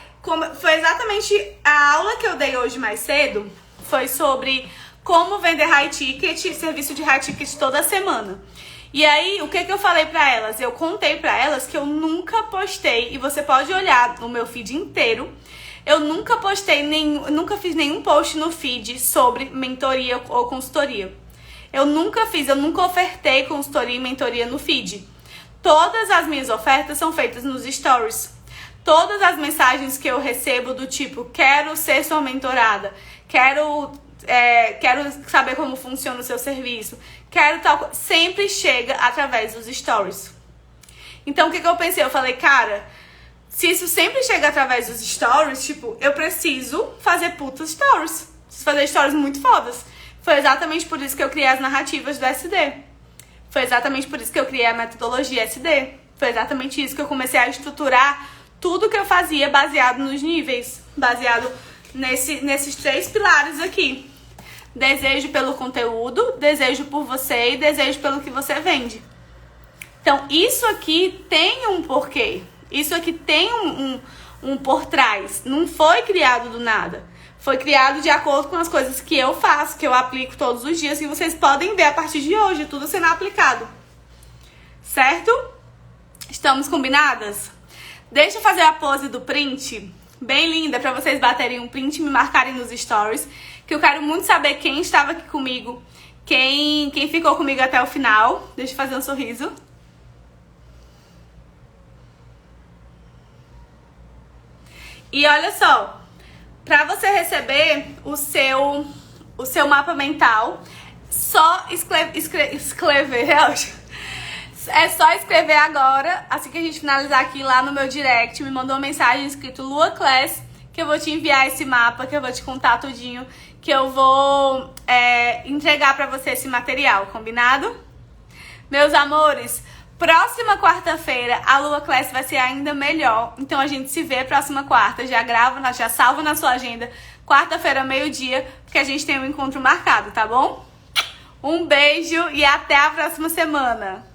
foi exatamente a aula que eu dei hoje mais cedo, foi sobre como vender high ticket, serviço de high ticket toda semana. E aí, o que eu falei pra elas? Eu contei pra elas que eu nunca postei, e você pode olhar no meu feed inteiro, eu nunca nunca fiz nenhum post no feed sobre mentoria ou consultoria. Eu nunca ofertei consultoria e mentoria no feed. Todas as minhas ofertas são feitas nos stories. Todas as mensagens que eu recebo do tipo, quero ser sua mentorada, quero saber como funciona o seu serviço, sempre chega através dos stories. Então, o que eu pensei? Eu falei, cara, Se isso sempre chega através dos stories, tipo, eu preciso fazer putas stories. Preciso fazer stories muito fodas. Foi exatamente por isso que eu criei as narrativas do SD. Foi exatamente por isso que eu criei a metodologia SD. Foi exatamente isso que eu comecei a estruturar tudo que eu fazia baseado nos níveis. Baseado nesses 3 pilares aqui. Desejo pelo conteúdo, desejo por você e desejo pelo que você vende. Então, isso aqui tem um porquê. Isso aqui tem um por trás. Não foi criado do nada. Foi criado de acordo com as coisas que eu faço, que eu aplico todos os dias. E vocês podem ver a partir de hoje, tudo sendo aplicado. Certo? Estamos combinadas? Deixa eu fazer a pose do print. Bem linda, pra vocês baterem um print e me marcarem nos stories. Que eu quero muito saber quem estava aqui comigo. Quem ficou comigo até o final. Deixa eu fazer um sorriso. E olha só, pra você receber o seu mapa mental, só escrever, é só escrever agora, assim que a gente finalizar aqui lá no meu direct, me mandou uma mensagem escrito Lua Class, que eu vou te enviar esse mapa, que eu vou te contar tudinho, que eu vou entregar pra você esse material, combinado? Meus amores, próxima quarta-feira a Lua Class vai ser ainda melhor. Então a gente se vê próxima quarta. Já grava, já salva na sua agenda. Quarta-feira, meio-dia, porque a gente tem um encontro marcado, tá bom? Um beijo e até a próxima semana.